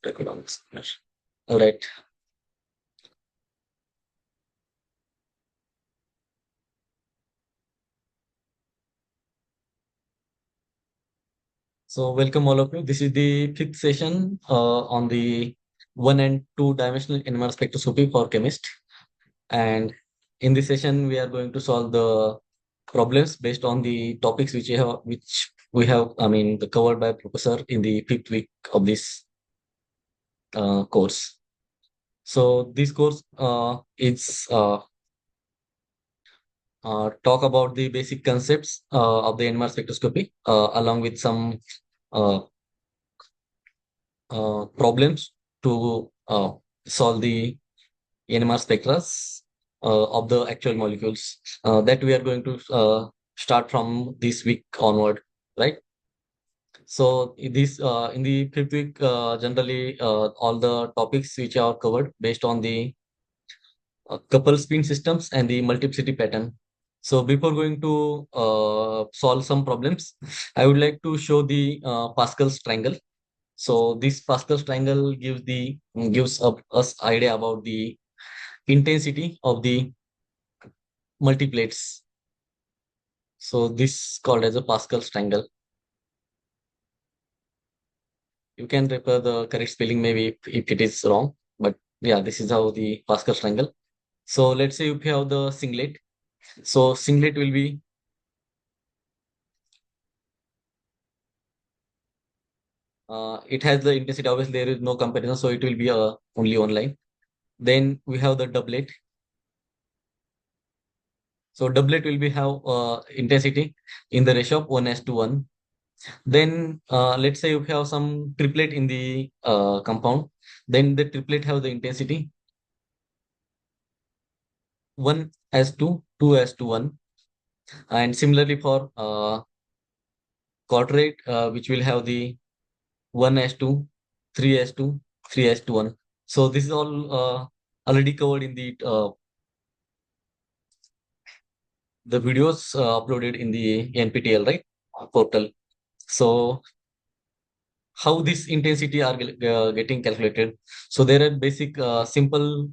Record on this. All right. So welcome all of you. This is the fifth session on the one and two dimensional NMR spectroscopy for chemist. And in this session, we are going to solve the problems based on the topics which we have covered by professor in the fifth week of this course. So this course is talk about the basic concepts of the NMR spectroscopy along with some uh, problems to solve the NMR spectra of the actual molecules that we are going to start from this week onward, right? So in the fifth week, generally all the topics which are covered based on the couple spin systems and the multiplicity pattern. So before going to solve some problems, I would like to show the Pascal's triangle. So this Pascal's triangle gives us idea about the intensity of the multiplates. So this is called as a Pascal's triangle. You can refer the correct spelling maybe if it is wrong, but yeah, this is how the Pascal's triangle. So let's say if you have the singlet. So singlet will be it has the intensity. Obviously, there is no comparison, so it will be only one line. Then we have the doublet. So doublet will be have intensity in the ratio of 1:1. Then let's say you have some triplet in the compound, then the triplet have the intensity 1:2, 2:1. And similarly for quadrate, which will have the 1:2, 3:2, 3:1. So this is all already covered in the videos uploaded in the NPTEL, right, portal. So how this intensity are getting calculated? So there are basic simple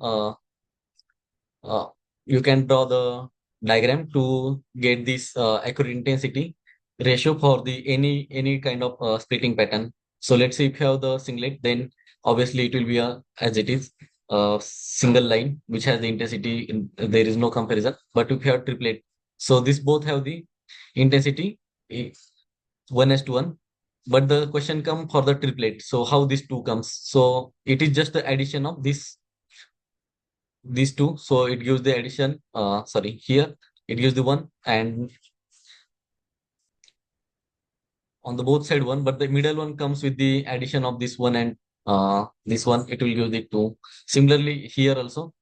uh, you can draw the diagram to get this accurate intensity ratio for the any kind of splitting pattern. So let's say if you have the singlet, then obviously it will be a as it is a single line which has the intensity there is no comparison. But if you have triplet, so this both have the intensity 1:1. But the question come for the triplet, so how this two comes? So it is just the addition of these two, so it gives the addition, sorry, here it gives the one, and on the both side one, but the middle one comes with the addition of this one and this one, it will give the two. Similarly here also,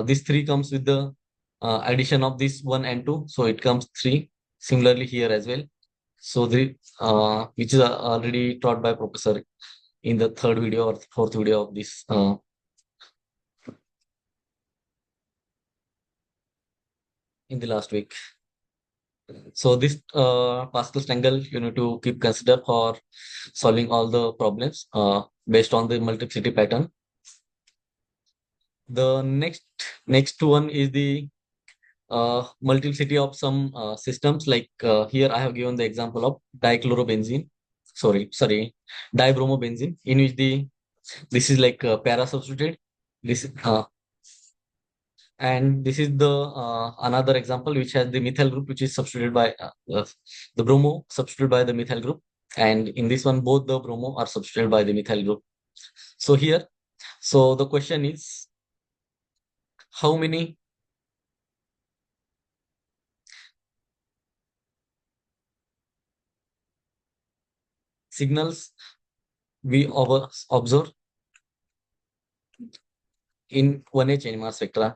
this three comes with the addition of this one and two, so it comes three. Similarly here as well. So the which is already taught by professor in the third video or fourth video of this in the last week. So this Pascal's triangle you need to keep consider for solving all the problems based on the multiplicity pattern. The next one is the multiplicity of some systems. Like here I have given the example of dichlorobenzene. Sorry, dibromobenzene, in which the this is like para substituted. This and this is the another example which has the methyl group which is substituted by the bromo substituted by the methyl group, and in this one both the bromo are substituted by the methyl group. So here, so the question is how many signals we observe in 1H NMR spectra.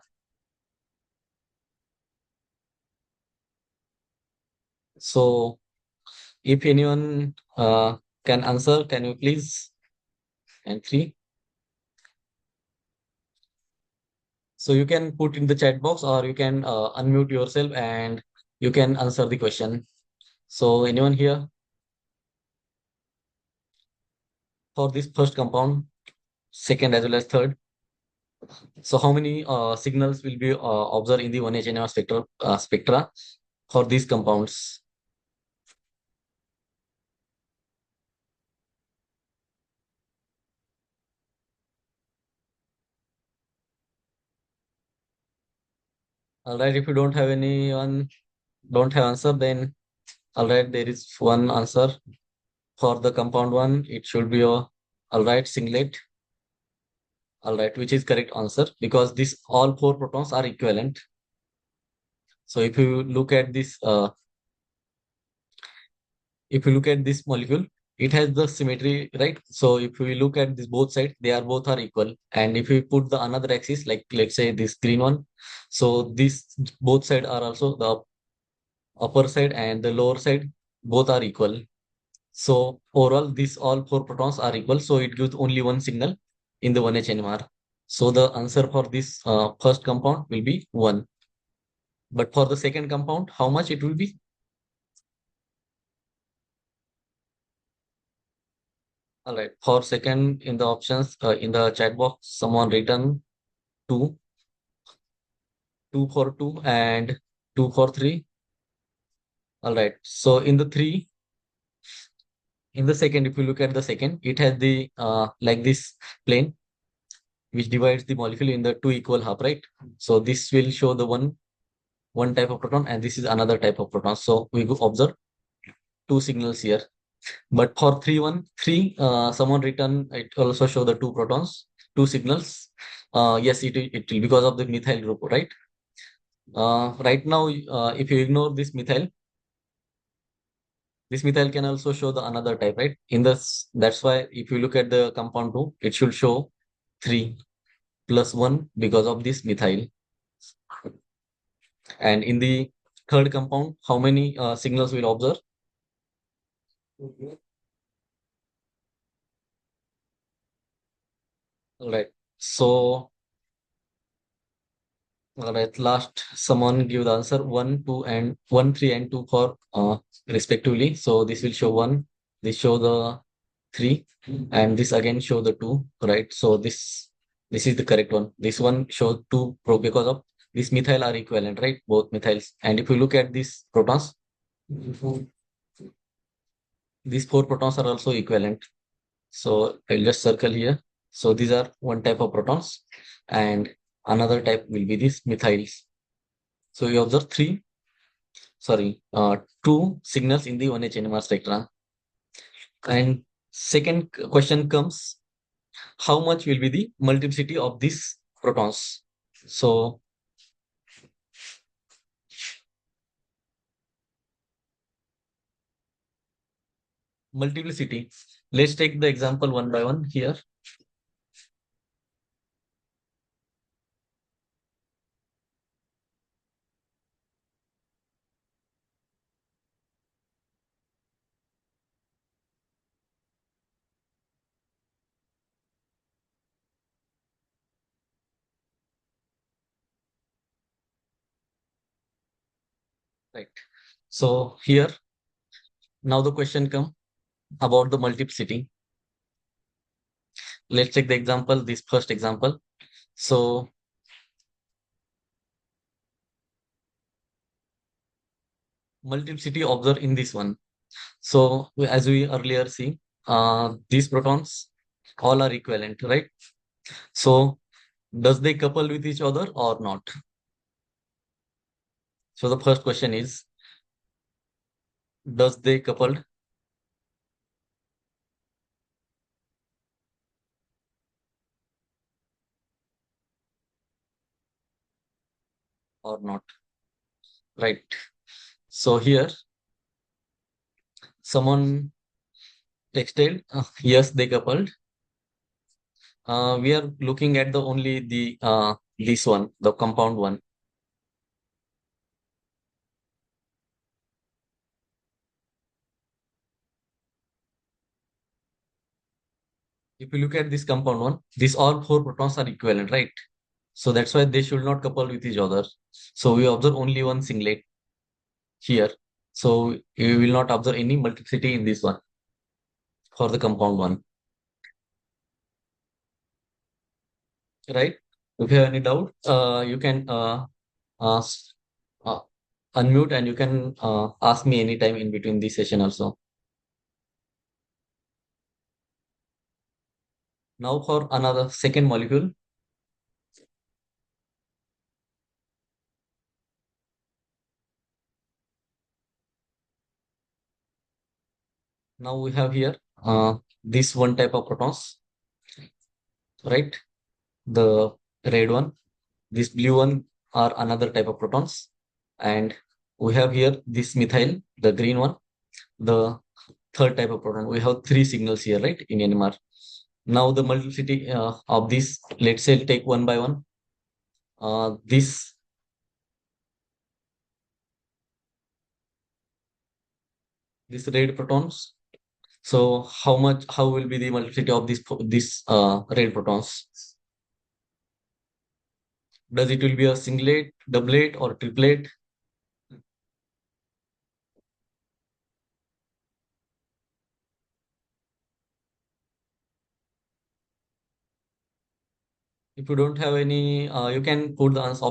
So if anyone can answer, can you please? And three. So you can put in the chat box or you can unmute yourself and you can answer the question. So anyone here for this first compound? second as well as third. So how many signals will be observed in the 1H NMR spectra for these compounds? All right, if you don't have anyone, don't have answer, then all right, there is one answer for the compound one. It should be a all right singlet. All right, which is correct answer because this all four protons are equivalent. So if you look at this molecule, it has the symmetry, right? So if we look at this both sides, they are both are equal. And if we put the another axis, like let's say this green one, so this both side are also the upper side and the lower side both are equal. So overall, these all four protons are equal. So it gives only one signal in the 1H NMR. So the answer for this first compound will be 1. But for the second compound, how much it will be? All right. For second in the options in the chat box, someone written 2, 2 for 2 and 2 for 3. All right. So in the second, if you look at the second, it has the like this plane which divides the molecule in the two equal half, right? So this will show the one type of proton and this is another type of proton. So we go observe two signals here. But for 313, someone written it also show the two protons, two signals. Yes, it will because of the methyl group, right? Right now, if you ignore this methyl can also show the another type, right? In this, that's why if you look at the compound 2, it should show 3 plus 1 because of this methyl. And in the third compound, how many signals we'll observe? All right. So, all right, last someone give the answer 1, 2, and 1, 3, and 2 for respectively. So this will show 1, this show the 3, and this again show the 2, right? So this is the correct one. This one shows 2 pro because of this methyl are equivalent, right? Both methyls. And if you look at these protons, these 4 protons are also equivalent. So I'll just circle here. So these are one type of protons, and another type will be these methyls. So you observe two signals in the 1H NMR spectra. And second question comes, how much will be the multiplicity of these protons? So multiplicity. Let's take the example one by one here. Right. So here now the question come about the multiplicity. Let's take the example, this first example. So multiplicity observed in this one. So as we earlier see, these protons all are equivalent, right? So does they couple with each other or not? So the first question is, does they coupled or not? Right. So here someone texted, yes, they coupled. We are looking at the only the this one, the compound one. If you look at this compound one, these all four protons are equivalent, right? So that's why they should not couple with each other. So we observe only one singlet here. So you will not observe any multiplicity in this one for the compound one. right? If you have any doubt, you can ask, uh, unmute, and you can ask me anytime in between the session also. Now for another second molecule, now we have here this one type of protons, right? The red one, this blue one are another type of protons, and we have here this methyl, the green one, the third type of proton. We have three signals here, right, in NMR. Now the multiplicity of this, let's say take one by one. This red protons. So how will be the multiplicity of this red protons? Does it will be a singlet, doublet, or triplet? If you don't have any, you can put the answer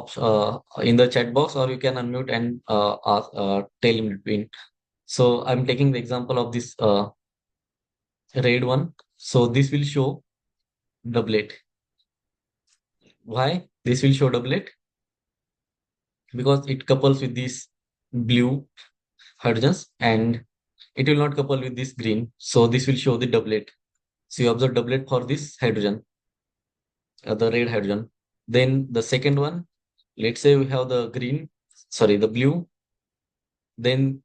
in the chat box, or you can unmute and tell in between. So I'm taking the example of this red one. So this will show doublet. Why this will show doublet? Because it couples with these blue hydrogens, and it will not couple with this green. So this will show the doublet. So you observe doublet for this hydrogen, the red hydrogen. Then the second one, let's say we have the green, sorry, the blue. Then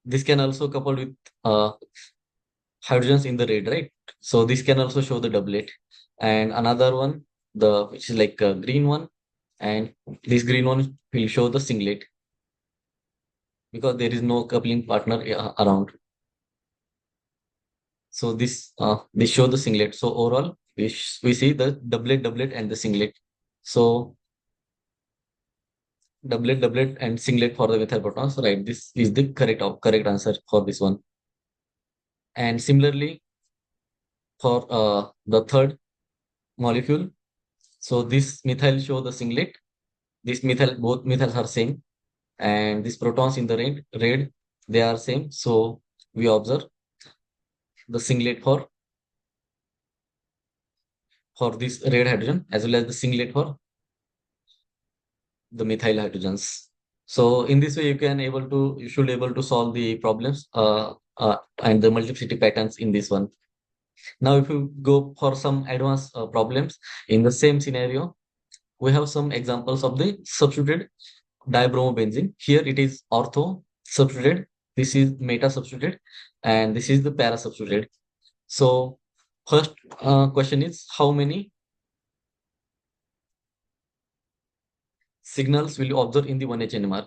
this can also couple with uh, hydrogens in the red, right? So this can also show the doublet. And another one, the which is like a green one, and this green one will show the singlet because there is no coupling partner around. So this show the singlet. So overall, we see the doublet, doublet, and the singlet. So doublet, doublet, and singlet for the methyl protons. Right. This is the correct answer for this one. And similarly for the third molecule. So this methyl show the singlet. This methyl, both methyls are same, and these protons in the red, they are same. So we observe the singlet for this red hydrogen, as well as the singlet for the methyl hydrogens. So in this way, you should able to solve the problems and the multiplicity patterns in this one. Now, if you go for some advanced problems in the same scenario, we have some examples of the substituted dibromobenzene. Here it is ortho substituted. This is meta substituted, and this is the para substituted. So first question is, how many signals will you observe in the 1H NMR?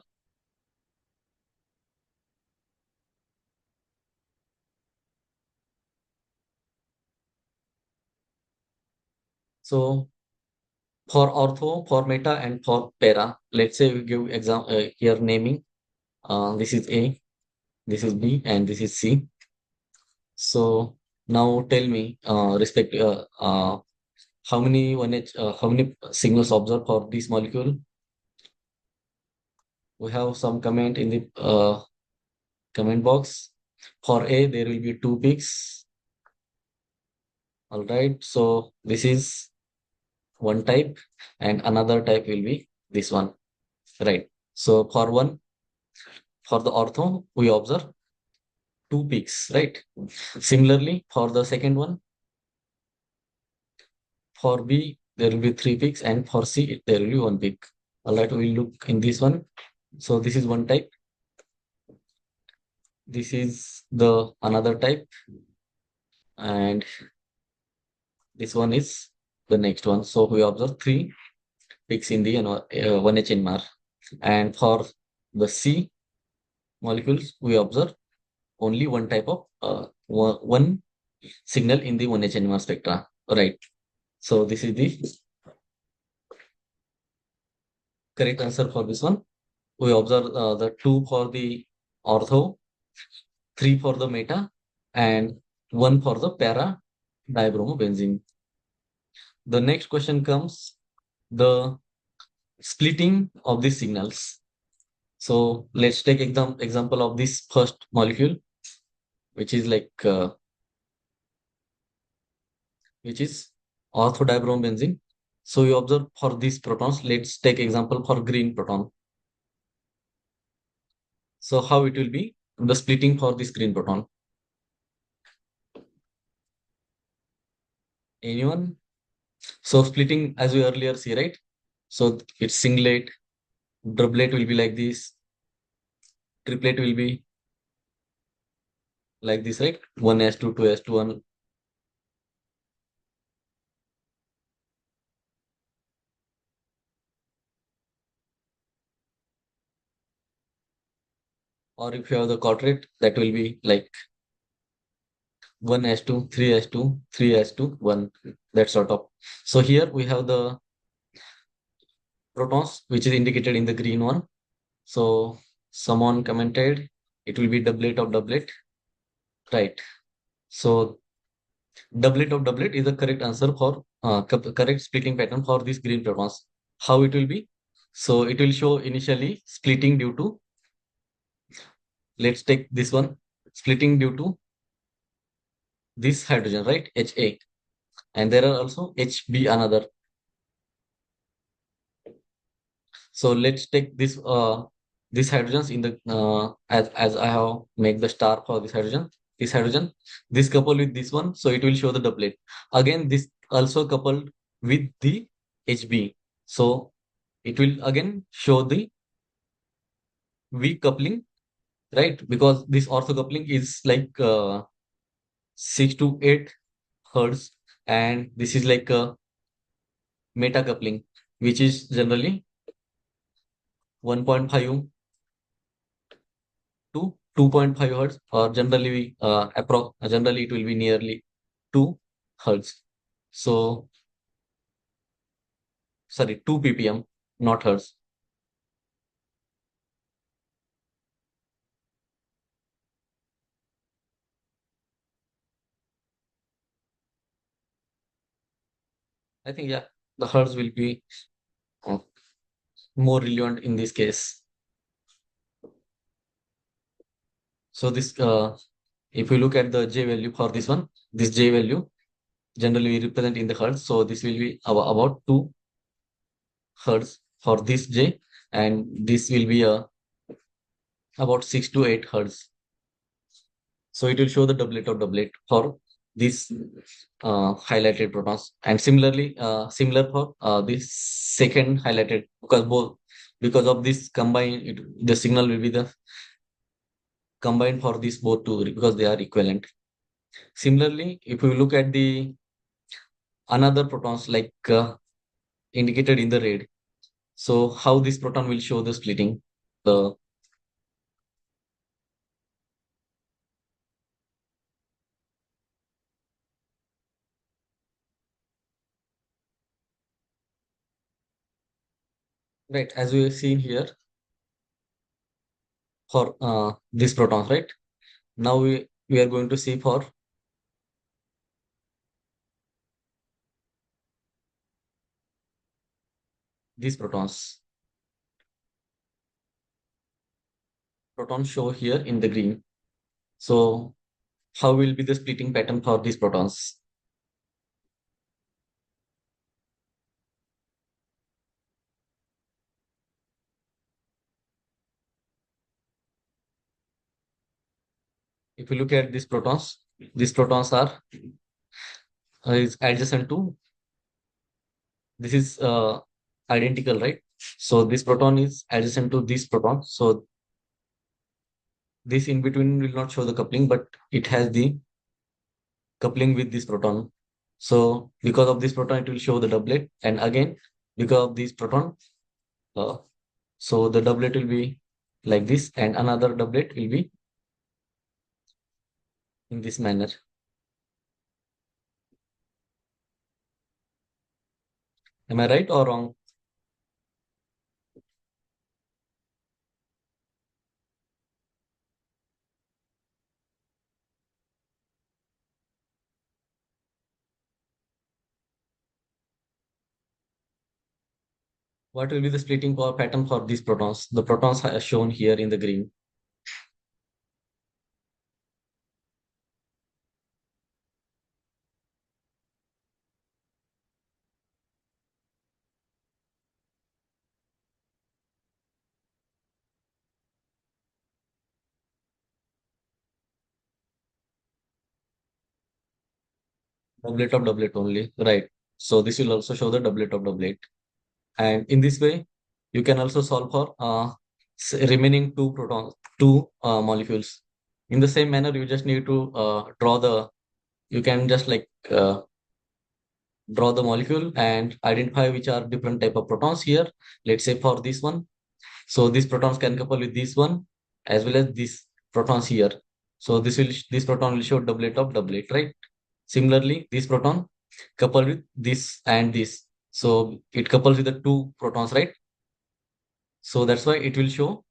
So for ortho, for meta, and for para, let's say we give exam here naming. This is A, this is B, and this is C. So now tell me, how many how many signals observed for this molecule? We have some comment in the comment box. For A, there will be two peaks. All right. So this is one type, and another type will be this one. Right. So for the ortho, we observe two peaks, right? Similarly, for the second one, for B, there will be three peaks, and for C, there will be one peak. All right, we'll look in this one. So this is one type. This is the another type, and this one is the next one. So we observe three peaks in the 1H NMR. And for the C molecules, we observe only one type of one signal in the 1H NMR spectra. Right. So this is the correct answer for this one. We observe the two for the ortho, three for the meta, and one for the para dibromobenzene. The next question comes the splitting of these signals. So let's take example of this first molecule, which is which is orthodibrombenzene. So you observe for these protons. Let's take example for green proton. So how it will be the splitting for this green proton? Anyone? So splitting as we earlier see, right? So it's singlet, doublet will be like this, triplet will be like this, right? 1s2, 2s2, 1. Or if you have the quadret, that will be like 1s2, 3s2, 3s2, 1. That sort of. So here we have the protons, which is indicated in the green one. So someone commented it will be doublet of doublet, right? So doublet of doublet is the correct answer for correct splitting pattern for these green protons. How it will be? So it will show initially splitting due to, let's take this one, splitting due to this hydrogen, right? Ha. And there are also Hb another. So let's take this hydrogens in the as I have make the star for this hydrogen. This hydrogen, this couple with this one, so it will show the doublet. Again, this also coupled with the Hb. So it will again show the weak coupling, right? Because this ortho coupling is like 6 to 8 hertz, and this is like a meta coupling, which is generally 1.5 to 2.5 hertz, or generally it will be nearly 2 hertz. So sorry, 2 ppm, not hertz. I think, yeah, the hertz will be uh, more relevant in this case. So this if you look at the J value for this one, this J value generally we represent in the hertz. So this will be about 2 hertz for this J, and this will be about 6 to 8 hertz. So it will show the doublet of doublet for these highlighted protons, and similarly similar for this second highlighted, because both, because of this combine it, the signal will be the combined for these both two because they are equivalent. Similarly, if we look at the another protons indicated in the red, so how this proton will show the splitting, the right, as we have seen here for these protons, right? Now we are going to see for these protons. Protons show here in the green. So how will be the splitting pattern for these protons? If you look at these protons are is adjacent to, this is identical, right? So this proton is adjacent to this proton. So this in between will not show the coupling, but it has the coupling with this proton. So because of this proton, it will show the doublet. And again, because of this proton, uh, so the doublet will be like this, and another doublet will be in this manner. Am I right or wrong? What will be the splitting pattern for these protons? The protons are shown here in the green. Doublet of doublet only, right? So this will also show the doublet of doublet. And in this way, you can also solve for remaining two protons, two molecules. In the same manner, you just need to draw the, you can just like draw the molecule and identify which are different type of protons here. Let's say for this one. So these protons can couple with this one as well as these protons here. So this proton will show doublet of doublet, right? Similarly, this proton coupled with this and this. So it couples with the two protons, right? So that's why it will show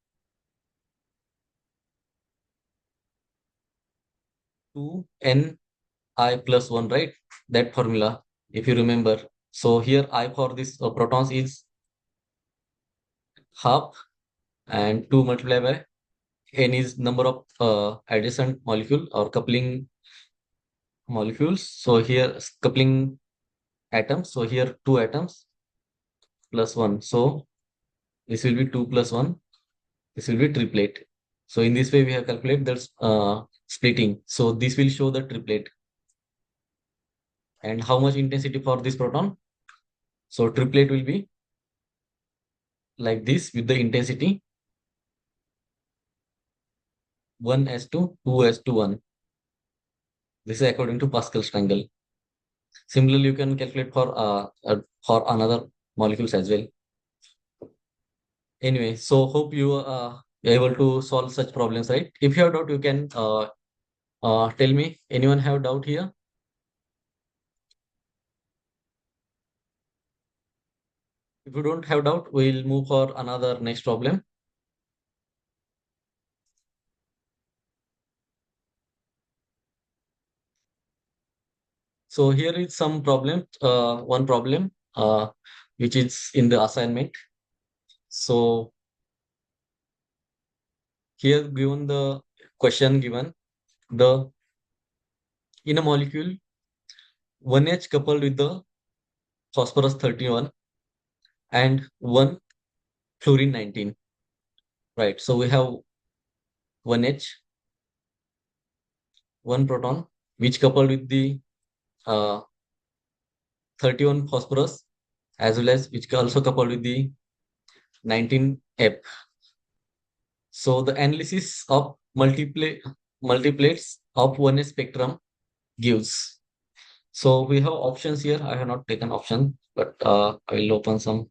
2ni plus 1, right? That formula, if you remember. So here I for this protons is half, and 2 multiplied by n is number of adjacent molecule or coupling molecules. So here coupling atoms. So here two atoms plus 1. So this will be 2 plus 1. This will be triplet. So in this way we have calculated that splitting. So this will show the triplet. And how much intensity for this proton? So triplet will be like this with the intensity 1s to 2s to 1. This is according to Pascal's triangle. Similarly, you can calculate for another molecules as well. Anyway, so hope you able to solve such problems, right? If you have doubt, you can tell me. Anyone have doubt here? If you don't have doubt, we'll move for another next problem. So here is some problem, one problem, which is in the assignment. So here given the question given, the in a molecule 1H coupled with the phosphorus 31 and 1 fluorine 19, right? So we have 1H, one proton, which coupled with the uh, 31 phosphorus as well as which also coupled with the 19F. So the analysis of multiplates of 1S spectrum gives. So we have options here. I have not taken option, but I will open some.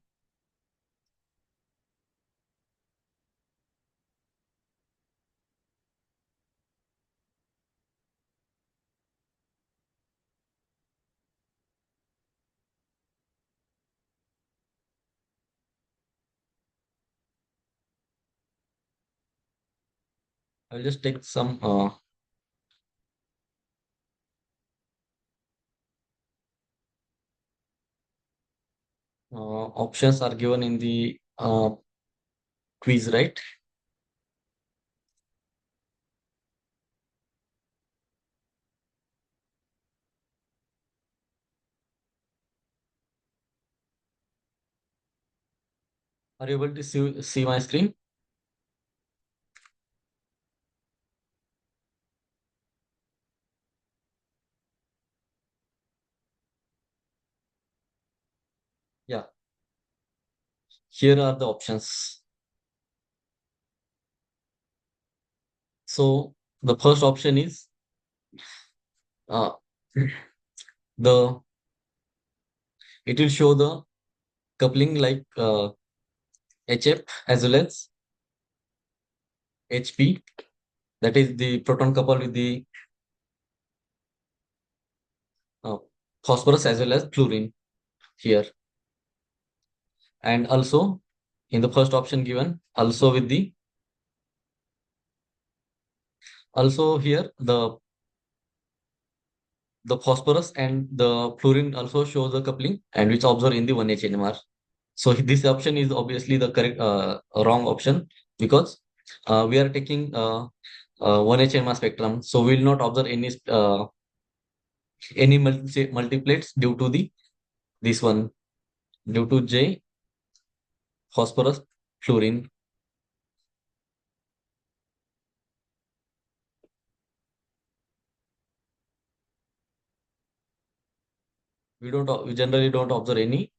I'll just take some options are given in the quiz, right? Are you able to see my screen? Yeah, here are the options. So the first option is uh, the it will show the coupling like HF as well as HP, that is the proton coupled with the uh, phosphorus as well as fluorine here. And also in the first option given, also with the also here the phosphorus and the fluorine also shows the coupling and which observed in the 1H NMR. So this option is obviously the correct wrong option, because we are taking 1H NMR spectrum, so we will not observe any multiplates due to the this one, due to J phosphorus fluorine. We generally don't observe any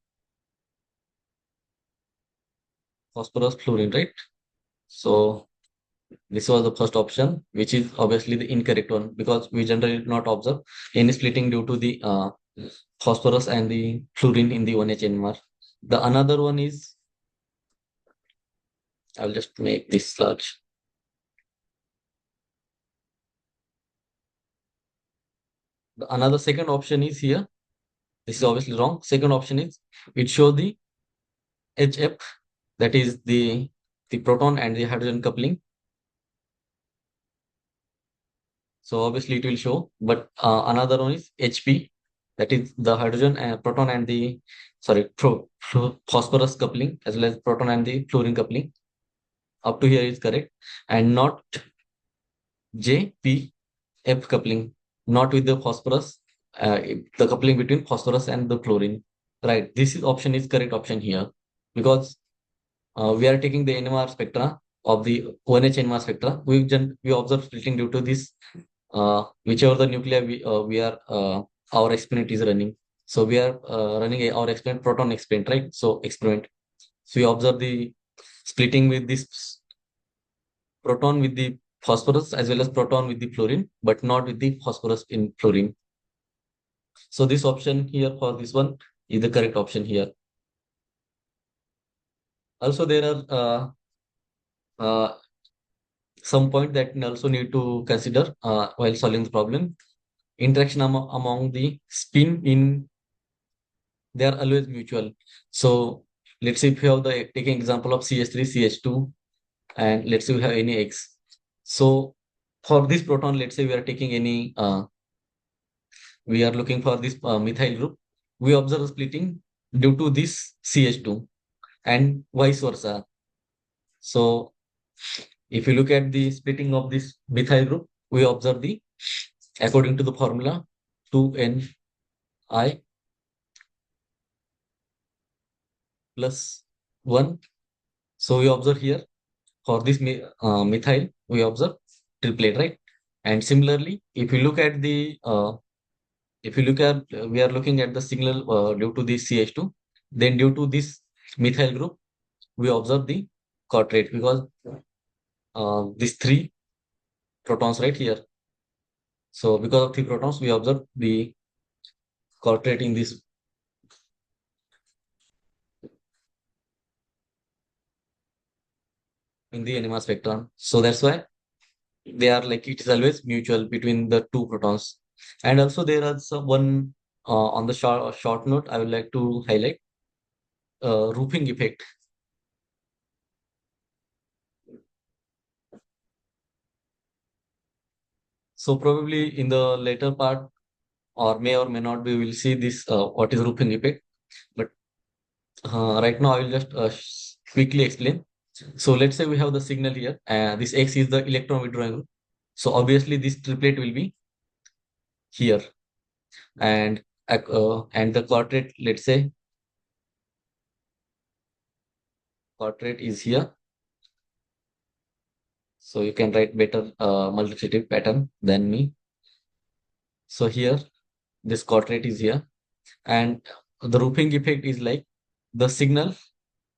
phosphorus fluorine, right? So this was the first option, which is obviously the incorrect one, because we generally not observe any splitting due to the phosphorus and the fluorine in the 1H NMR. The another one is, I'll just make this large. The another second option is here. This is obviously wrong. Second option is, it show the HF, that is the proton and the hydrogen coupling. So obviously it will show, but another one is HP, that is the hydrogen and proton and the, sorry, phosphorus coupling, as well as proton and the fluorine coupling. Up to here is correct, and not JPF coupling, not with the phosphorus, the coupling between phosphorus and the chlorine. Right, this is option is correct option here, because we are taking the NMR spectra of the 1H NMR spectra. We observe splitting due to this, whichever the nuclei we are our experiment is running. So we are running our experiment, proton experiment, right? So experiment. So we observe the splitting with this proton with the phosphorus, as well as proton with the fluorine, but not with the phosphorus in fluorine. So this option here for this one is the correct option here. Also, there are uh, some point that we also need to consider while solving the problem. Interaction among the spin in, they are always mutual. So let's say if you have the taking example of CH3, CH2, and let's say we have any X. So for this proton, let's say we are taking any, we are looking for this methyl group. We observe splitting due to this CH2 and vice versa. So if you look at the splitting of this methyl group, we observe the, according to the formula, 2Ni plus 1. So we observe here for this methyl, we observe triplet, right? And similarly, if you look at the, if you look at, we are looking at the signal due to this CH2, then due to this methyl group, we observe the quadrate, because these three protons right here. So because of three protons, we observe the quadrate in this, in the NMR spectrum. So that's why they are like, it is always mutual between the two protons. And also there are some one on the short note I would like to highlight, roofing effect. So probably in the later part, or may not be, we'll see this what is roofing effect. But right now I will just quickly explain. So let's say we have the signal here. This X is the electron withdrawing group. So obviously this triplet will be here, and the quadrate, let's say quadrate is here. So you can write better multiplicative pattern than me. So here this quadrate is here, and the roofing effect is like the signal.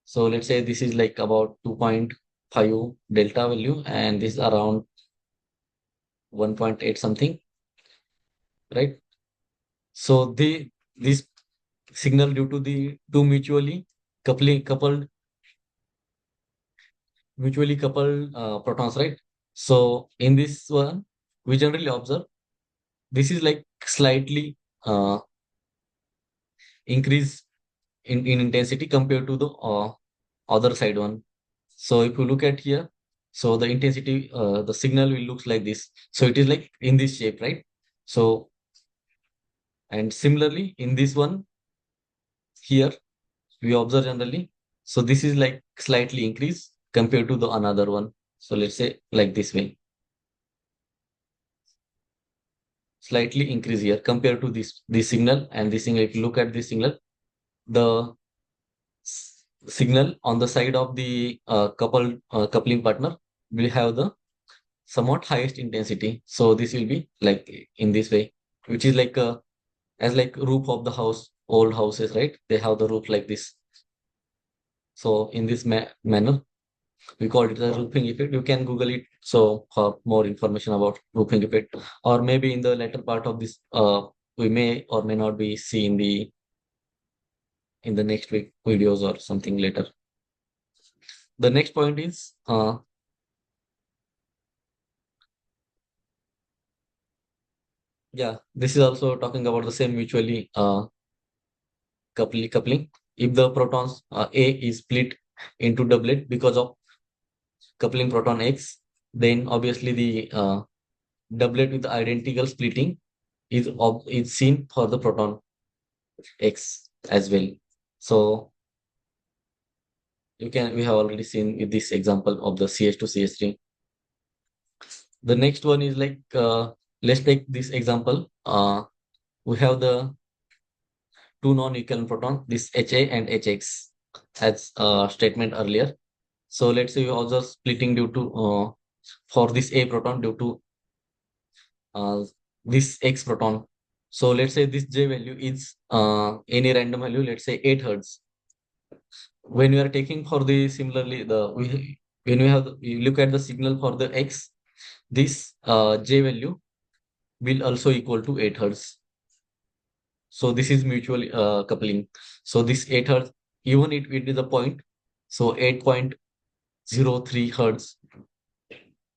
So let's say this is like about 2.5 delta value, and this is around 1.8 something, right? So this signal due to the two mutually coupled protons, right? So in this one, we generally observe this is like slightly increase in intensity compared to the other side one. So if you look at here, so the intensity, the signal will looks like this. So it is like in this shape, right? So, and similarly in this one here, we observe generally. So this is like slightly increase compared to the another one. So let's say like this way, slightly increase here compared to this signal and this signal. If you look at this signal, the signal on the side of the coupling partner will have the somewhat highest intensity. So this will be like in this way, which is like as like roof of the house, old houses, right? They have the roof like this. So in this manner, we call it the roofing effect. You can Google it. So for more information about roofing effect, or maybe in the later part of this, we may or may not be seeing in the next week videos or something later. The next point is, yeah, this is also talking about the same mutually coupling. If the protons A is split into doublet because of coupling proton X, then obviously the doublet with identical splitting is seen for the proton X as well. So we have already seen with this example of the CH to CH3. The next one is like, let's take this example. We have the two non-equivalent proton, this HA and HX, as statement earlier. So let's say we also splitting due to for this A proton due to uh, this X proton. So let's say this J value is any random value, let's say 8 hertz. When we are taking for the similarly when we you look at the signal for the X, this J value will also equal to 8 hertz. So this is mutual coupling. So this 8 hertz, even it is a point, so 8.03 hertz,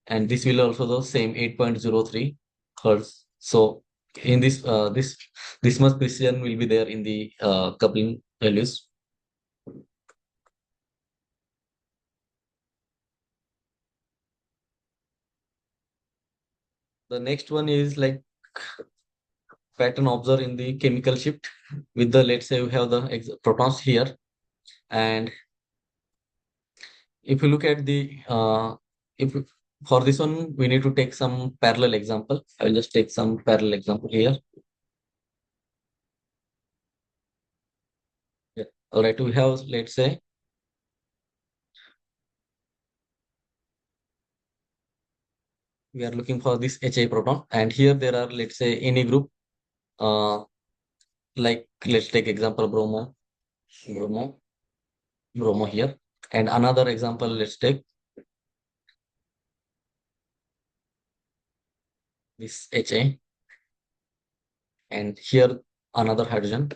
and this will also the same 8.03 hertz. So in this much precision will be there in the coupling values. The next one is like pattern observed in the chemical shift with the, let's say we have the protons here, and if you look at the if you- for this one we need to take some parallel example. I will just take some parallel example here. Yeah. All right, we have, let's say we are looking for this HA proton, and here there are, let's say, any group, uh like let's take example bromo bromo here, and another example, let's take this HA, and here another hydrogen,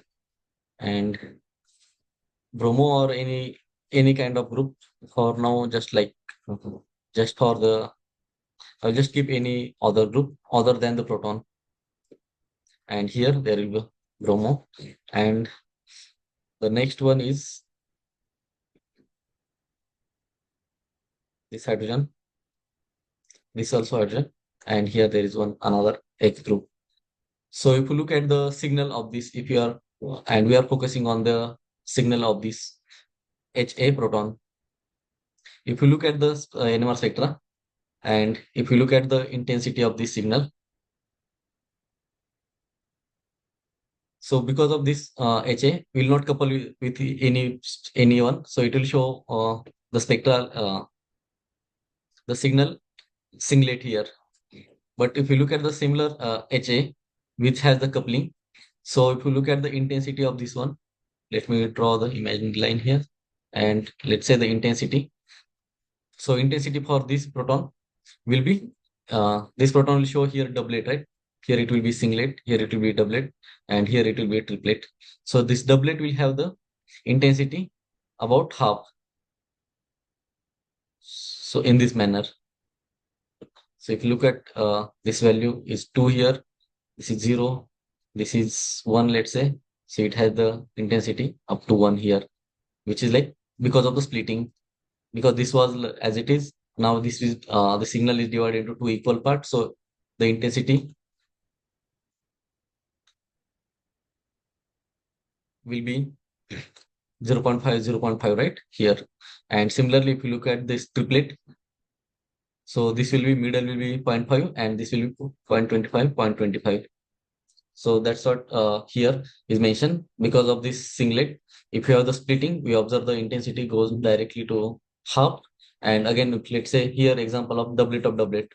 and bromo or any kind of group. For now, just like just for the I'll just keep any other group other than the proton, and here there will be bromo, and the next one is this hydrogen, this also hydrogen, and here there is one another H group. So if you look at the signal of this, if you are and we are focusing on the signal of this HA proton, if you look at the NMR spectra, and if you look at the intensity of this signal, so because of this HA will not couple with anyone, so it will show the spectral the signal singlet here. But if you look at the similar HA which has the coupling, so if you look at the intensity of this one, let me draw the imaginary line here, and let's say the intensity. So intensity for this proton will be this proton will show here doublet, right? Here it will be singlet, here it will be doublet, and here it will be a triplet. So this doublet will have the intensity about half. So in this manner. So if you look at this value is 2 here, this is 0, this is 1, let's say. So it has the intensity up to 1 here, which is like because of the splitting, because this was as it is. Now this is the signal is divided into two equal parts. So the intensity will be 0.5, 0.5, right here. And similarly, if you look at this triplet, so this will be middle will be 0.5 and this will be 0.25, 0.25. So that's what here is mentioned. Because of this singlet, if you have the splitting, we observe the intensity goes directly to half. And again, let's say here example of doublet of doublet,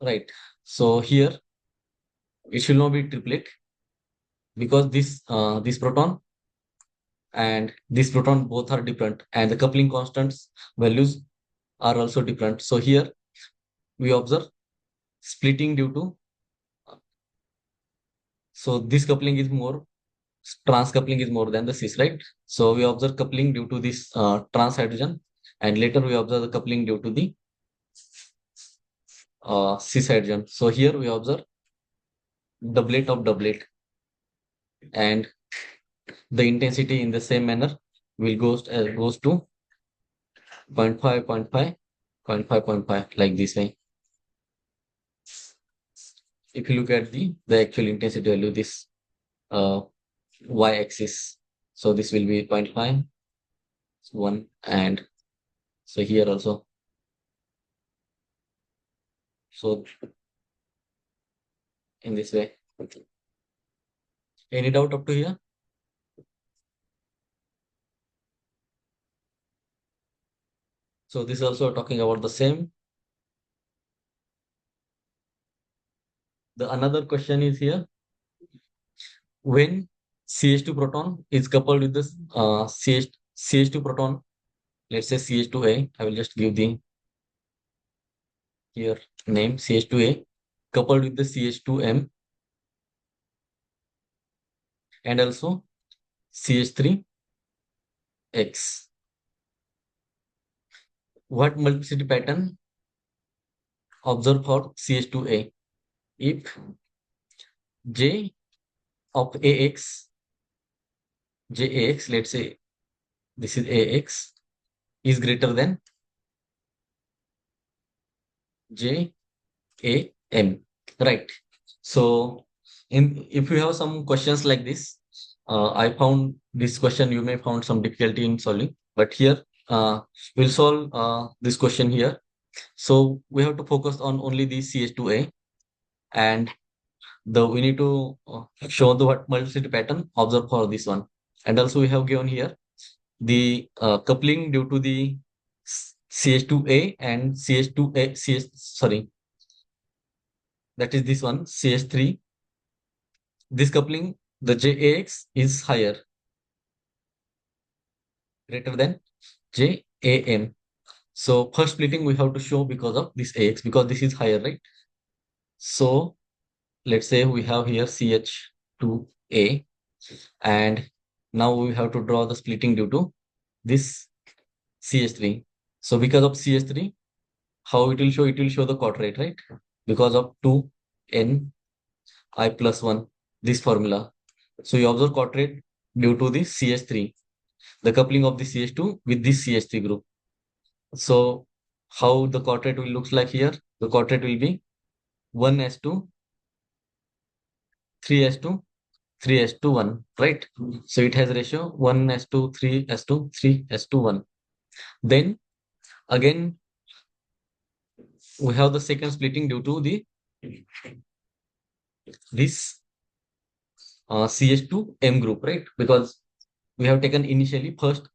right? So here it should not be triplet because this proton and this proton both are different and the coupling constants values are also different. So here we observe splitting due to, so this coupling is more, trans coupling is more than the cis, right? So we observe coupling due to this trans hydrogen, and later we observe the coupling due to the cis hydrogen. So here we observe doublet of doublet, and the intensity in the same manner will goes to 0.5, 0.5, 0.5, 0.5 like this way. If you look at the actual intensity value, this uh, y-axis, so this will be 0.5, 1, and so here also. So in this way. Any doubt up to here? So this is also talking about the same. The another question is here, when CH2 proton is coupled with this CH2 proton, let's say CH2A, I will just give the here name CH2A coupled with the CH2M and also CH3X. What multiplicity pattern observed for CH2A? If J of JAX, let's say this is AX, is greater than JAM, right? So if you have some questions like this, I found this question you may found some difficulty in solving, but here we'll solve this question here. So we have to focus on only the CH2A, and we need to show the what multiplicity pattern observed for this one. And also we have given here the coupling due to the CH2A and CH2A, sorry, that is this one, CH3. This coupling, the JAX is higher, greater than JAM. So first splitting we have to show because of this AX, because this is higher, right? So let's say we have here CH2A, and now we have to draw the splitting due to this CH3. So because of CH3, how it will show? It will show the quadrate, right? Because of 2Ni plus 1, this formula. So you observe quadrate due to the CH3, the coupling of the CH2 with this CH3 group. So how the quadrate will looks like here? The quadrate will be 1s2, 3s2, 3s2, 1, right? So it has ratio 1s2, 3s2, 3s2, 1. Then again, we have the second splitting due to the this CH2M group, right? Because we have taken initially first,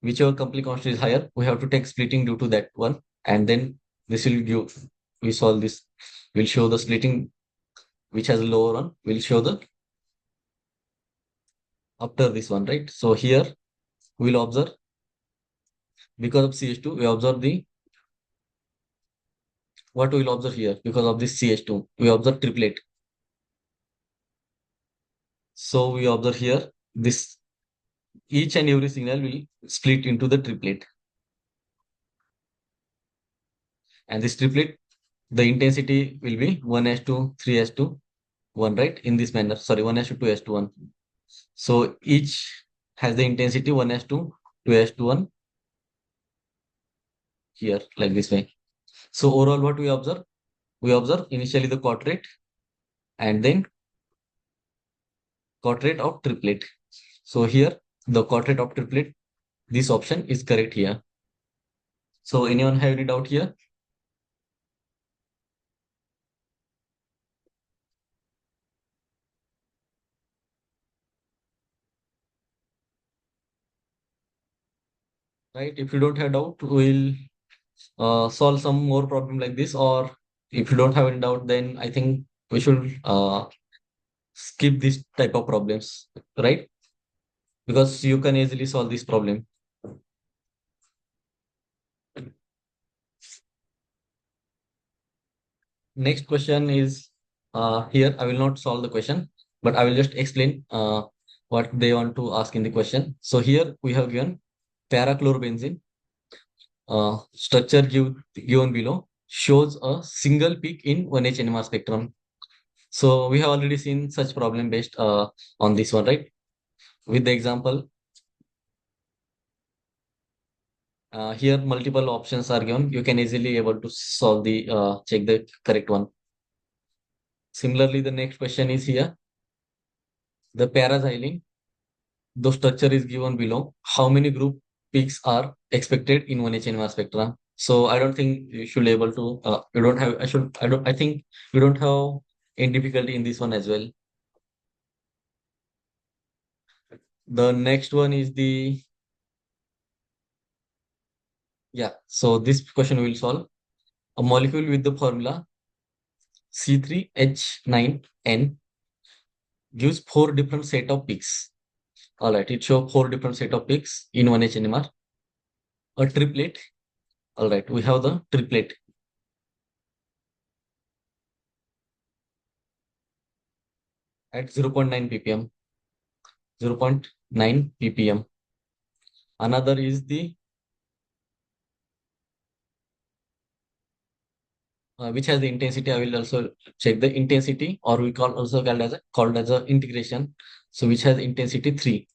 whichever complete constant is higher, we have to take splitting due to that one, and then this will give, we solve this, we'll show the splitting which has a lower one, we'll show the after this one, right? So here we'll observe because of CH2, we observe the what we will observe here because of this CH2, we observe triplet. So we observe here this each and every signal will split into the triplet, and this triplet, the intensity will be 1s2, 3s2, 1, right? In this manner, sorry, 1s2, 2s2, 1. So each has the intensity 1s2, 2s2, 1 here, like this way. So overall, what we observe? We observe initially the quadrate and then quadrate of triplet. So here the quartet of triplet, this option is correct here. So anyone have any doubt here? Right? If you don't have doubt, we'll solve some more problem like this. Or if you don't have any doubt, then I think we should skip this type of problems, right? Because you can easily solve this problem. Next question is here. I will not solve the question, but I will just explain what they want to ask in the question. So here we have given parachlorobenzene structure given below shows a single peak in 1H NMR spectrum. So we have already seen such problem based on this one, right? With the example, here multiple options are given. You can easily able to solve the check the correct one. Similarly, the next question is here. The paraxylene, the structure is given below. How many group peaks are expected in 1H NMR spectrum? So I don't think you should able to. You don't have. I should. I don't. I think you don't have any difficulty in this one as well. The next one is the yeah. So this question will solve a molecule with the formula C3H9N gives four different set of peaks. All right, it shows four different set of peaks in 1H NMR. A triplet. All right, we have the triplet at 0.9 ppm. 0.9 ppm. Another is the which has the intensity. I will also check the intensity, or we call also called as a integration. So which has intensity 3.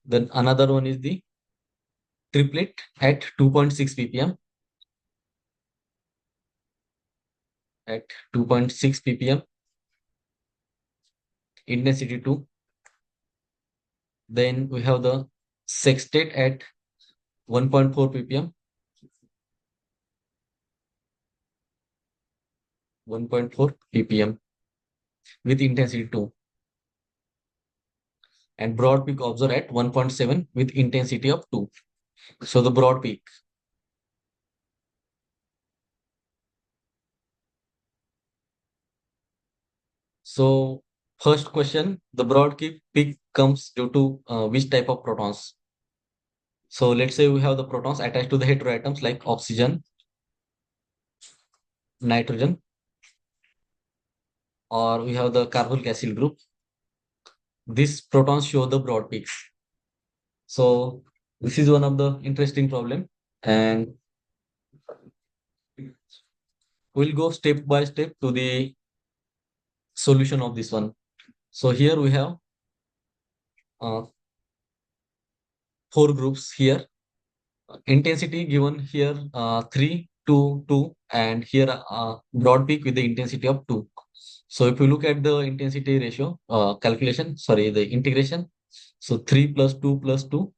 Then another one is the triplet at 2.6 ppm. At 2.6 ppm, intensity 2. Then we have the sextet at 1.4 ppm. 1.4 ppm with intensity 2, and broad peak observed at 1.7 with intensity of 2. So the broad peak. So first question, the broad peak comes due to which type of protons? So let's say we have the protons attached to the heteroatoms like oxygen, nitrogen, or we have the carbonyl acyl group. These protons show the broad peaks. So this is one of the interesting problem, and we'll go step by step to the solution of this one. So here we have uh, four groups here. Intensity given here 3, 2, 2, and here broad peak with the intensity of 2. So if you look at the intensity ratio calculation, sorry, the integration, so 3 plus 2 plus 2,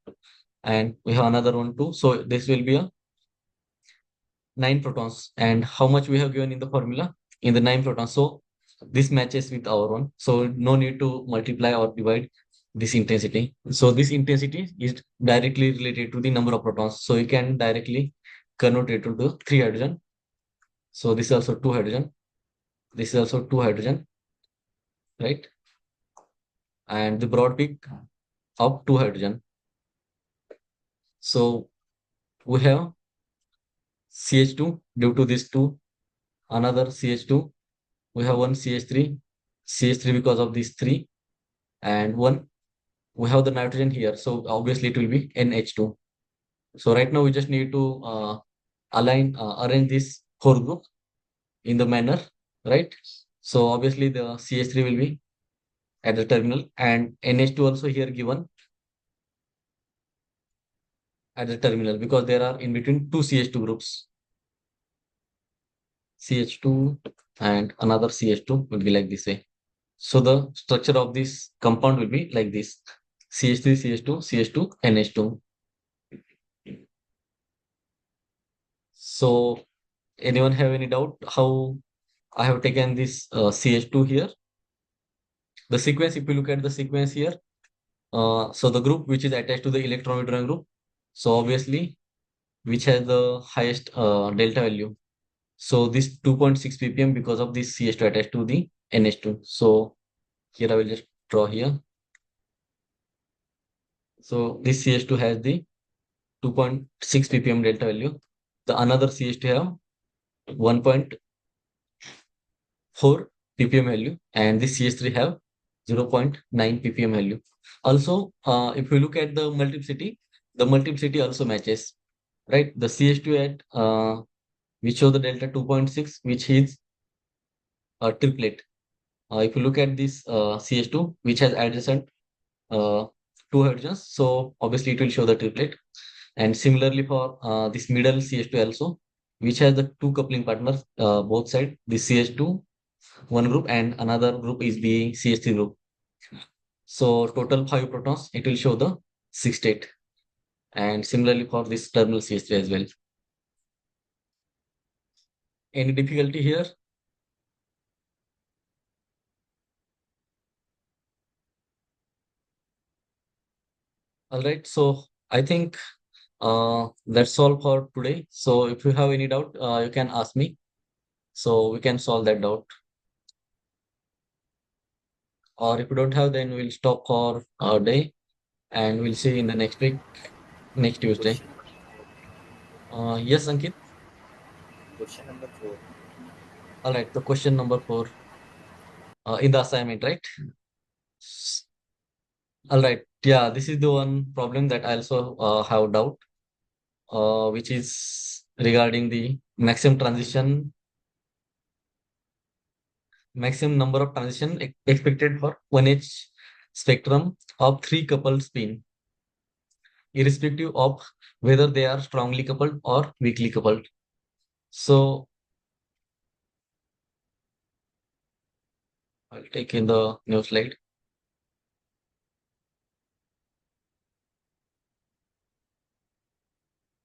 and we have another one 2. So this will be a 9 protons. And how much we have given in the formula? In the 9 protons. So this matches with our one. So no need to multiply or divide this intensity. So this intensity is directly related to the number of protons. So you can directly convert it into 3 hydrogen. So this is also 2 hydrogen. This is also 2 hydrogen, right? And the broad peak of 2 hydrogen. So we have CH2 due to this 2, another CH2. We have one CH3, CH3 because of these 3, and one we have the nitrogen here. So obviously it will be NH2. So right now we just need to arrange this four group in the manner, right? So obviously the CH3 will be at the terminal, and NH2 also here given at the terminal because there are in between two CH2 groups. CH2 and another CH2 will be like this way. So the structure of this compound will be like this: CH3, CH2, CH2, NH2. So anyone have any doubt how I have taken this CH2 here? The sequence, if you look at the sequence here, so the group which is attached to the electron withdrawing group, so obviously which has the highest delta value. So this 2.6 ppm because of this CH2 attached to the NH2. So here I will just draw here. So this CH2 has the 2.6 ppm delta value. The another CH2 have 1.4 ppm value, and this CH3 have 0.9 ppm value. Also, if you look at the multiplicity also matches, right? The CH2 at which show the delta 2.6, which is a triplet. If you look at this CH2, which has adjacent uh, two hydrogens, so obviously it will show the triplet. And similarly for this middle CH2 also, which has the two coupling partners both side, this CH2 one group and another group is the CH3 group. So total 5 protons, it will show the 6 state. And similarly for this terminal CH3 as well. Any difficulty here? All right. So I think that's all for today. So if you have any doubt, you can ask me. So we can solve that doubt. Or if you don't have, then we'll stop for a day and we'll see in the next week, next Tuesday. Question, Yes, Ankit. question number four. All right. The question number 4 in the assignment, right? All right. Yeah, this is the one problem that I also have doubt, which is regarding the maximum number of transition expected for 1H spectrum of three coupled spin, irrespective of whether they are strongly coupled or weakly coupled. So I'll take in the new slide.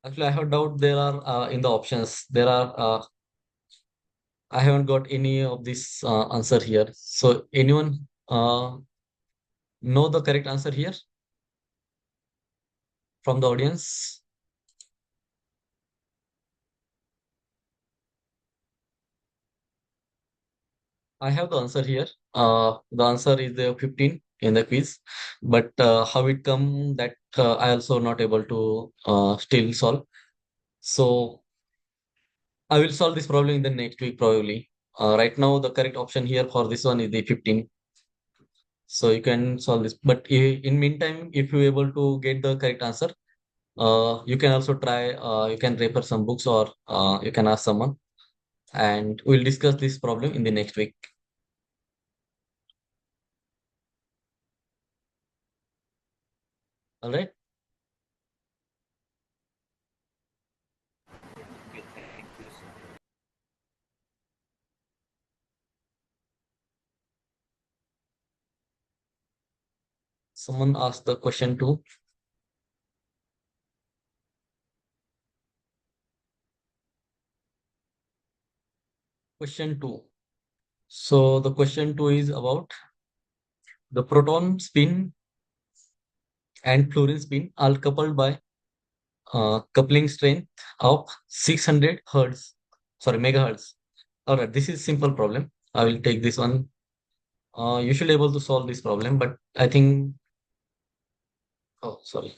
Actually, I have doubt there are in the options. There are I haven't got any of this answer here. So anyone know the correct answer here from the audience? I have the answer here. The answer is the 15 in the quiz, but how it come that I also not able to still solve. So I will solve this problem in the next week probably. Right now, the correct option here for this one is the 15. So you can solve this. But in meantime, if you able to get the correct answer, you can also try. You can refer some books or you can ask someone, and we'll discuss this problem in the next week. All right. Okay, thank you, sir. Someone asked the question two. Question two. So the question two is about the proton spin and fluorine spin are coupled by coupling strength of 600 hertz, sorry, megahertz. All right, this is simple problem. I will take this one. You should able to solve this problem, but I think, oh, sorry.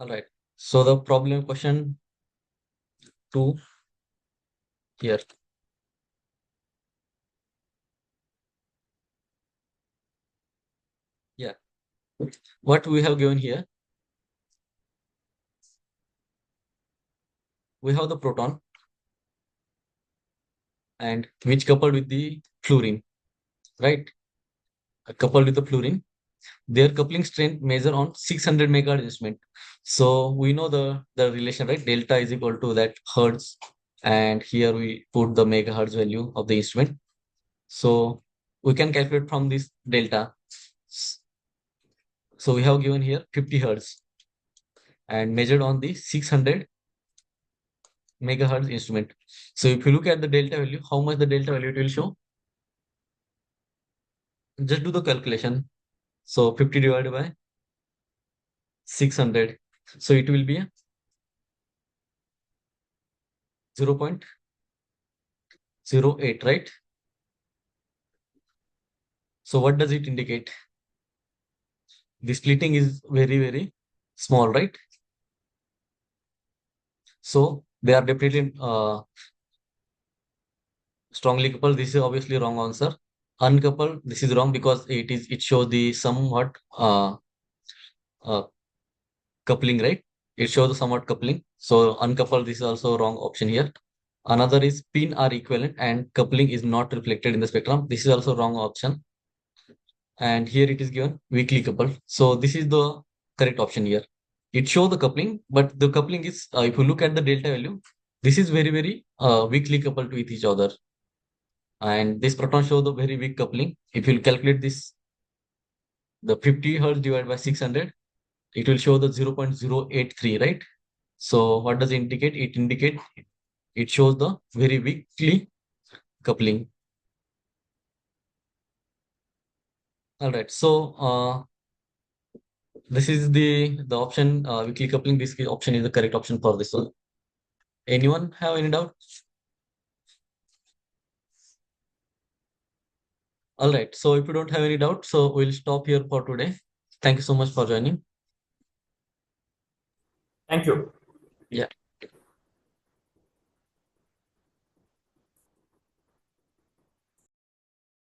All right. So the problem question two here. Yeah. What we have given here, we have the proton and which coupled with the fluorine, right? Coupled with the fluorine. their coupling strength measure on 600 megahertz instrument. So we know the relation, right? Delta is equal to that hertz, and here we put the megahertz value of the instrument. So we can calculate from this delta. So we have given here 50 hertz and measured on the 600 megahertz instrument. So if you look at the delta value, how much the delta value it will show? Just do the calculation. So 50 divided by 600. So it will be 0.08, right? So what does it indicate? The splitting is very, very small, right? So they are definitely strongly coupled. This is obviously wrong answer. Uncoupled, this is wrong because it shows the somewhat uh, coupling, right? It shows the somewhat coupling. So uncoupled, this is also wrong option here. Another is pin are equivalent and coupling is not reflected in the spectrum. This is also wrong option. And here it is given weakly coupled. So this is the correct option here. It shows the coupling, but the coupling is, if you look at the delta value, this is very, very weakly coupled with each other. And this proton show the very weak coupling. If you calculate this, the 50 hertz divided by 600, it will show the 0.083, right? So what does it indicate? It shows the very weakly coupling. All right. So this is the option weakly coupling. This option is the correct option for this one. Anyone have any doubt? All right. So if you don't have any doubt, so we'll stop here for today. Thank you so much for joining. Thank you. Yeah.